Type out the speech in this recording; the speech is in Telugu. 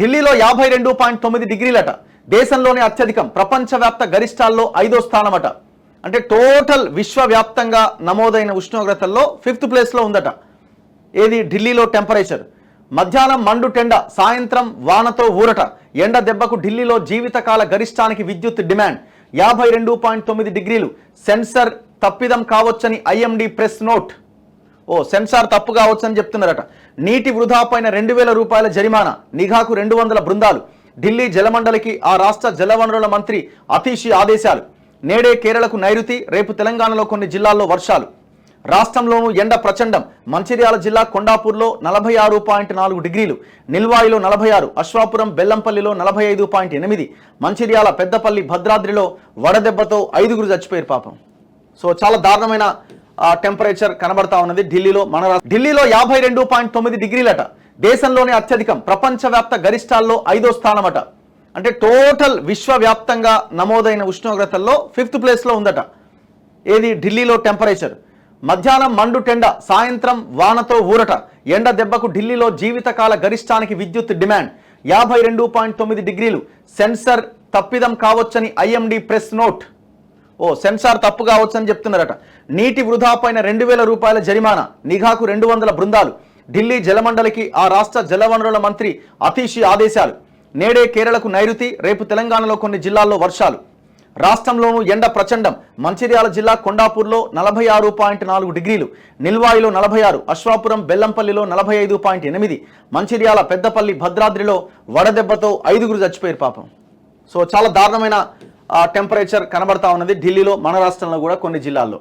ఢిల్లీలో 52.9 డిగ్రీలట. దేశంలోనే అత్యధికం. ప్రపంచవ్యాప్త గరిష్టాల్లో 5వ స్థానమట. అంటే టోటల్ విశ్వవ్యాప్తంగా నమోదైన ఉష్ణోగ్రతల్లో 5th ప్లేస్లో ఉందట. ఏది ఢిల్లీలో టెంపరేచర్. మధ్యాహ్నం మండు టెండ, సాయంత్రం వానతో ఊరట. ఎండ దెబ్బకు ఢిల్లీలో జీవితకాల గరిష్టానికి విద్యుత్ డిమాండ్. 52.9 డిగ్రీలు. సెన్సర్ తప్పిదం కావచ్చని ఐఎండీ ప్రెస్ నోట్. సెన్సార్ తప్పు కావచ్చని చెప్తున్నారట. నీటి వృధా పైన 2,000 రూపాయల జరిమానా. నిఘాకు 200 బృందాలు. ఢిల్లీ జలమండలికి ఆ రాష్ట్ర జలవనరుల మంత్రి అతీషి ఆదేశాలు. నేడే కేరళకు నైరుతి, రేపు తెలంగాణలో కొన్ని జిల్లాల్లో వర్షాలు. రాష్ట్రంలోనూ ఎండ ప్రచండం. మంచిర్యాల జిల్లా కొండాపూర్లో 46.4 డిగ్రీలు, నిల్వాయిలో 46, అశ్వాపురం బెల్లంపల్లిలో 45.8, మంచిర్యాల పెద్దపల్లి భద్రాద్రిలో వడదెబ్బతో 5గురు చచ్చిపోయారు పాపం. చాలా దారుణమైన టెంపరేచర్ కనబడతా ఉన్నది ఢిల్లీలో. ఢిల్లీలో 52.9 డిగ్రీలట. దేశంలోనే అత్యధికం. ప్రపంచవ్యాప్త గరిష్టాల్లో 5వ స్థానమట. అంటే టోటల్ విశ్వవ్యాప్తంగా నమోదైన ఉష్ణోగ్రతల్లో 5th ప్లేస్లో ఉందట. ఏది ఢిల్లీలో టెంపరేచర్. మధ్యాహ్నం మండు టెండ, సాయంత్రం వానతో ఊరట. ఎండ దెబ్బకు ఢిల్లీలో జీవితకాల గరిష్టానికి విద్యుత్ డిమాండ్. 52.9 డిగ్రీలు. సెన్సర్ తప్పిదం కావచ్చని ఐఎండీ ప్రెస్ నోట్. సెన్సార్ తప్పు కావచ్చని చెప్తున్నారట. నీటి వృధా పైన 2,000 రూపాయల జరిమానా. నిఘాకు 200 బృందాలు. ఢిల్లీ జలమండలికి ఆ రాష్ట్ర జలవనరుల మంత్రి అతీషి ఆదేశాలు. నేడే కేరళకు నైరుతి, రేపు తెలంగాణలో కొన్ని జిల్లాల్లో వర్షాలు. రాష్ట్రంలోనూ ఎండ ప్రచండం. మంచిర్యాల జిల్లా కొండాపూర్లో 46.4 డిగ్రీలు, నిల్వాయిలో 46, అశ్వాపురం బెల్లంపల్లిలో 45.8, మంచిర్యాల పెద్దపల్లి భద్రాద్రిలో వడదెబ్బతో 5గురు చచ్చిపోయారు పాపం. చాలా దారుణమైన టెంపరేచర్ కనబడతా ఉన్నది ఢిల్లీలో, మన రాష్ట్రంలో కూడా కొన్ని జిల్లాల్లో.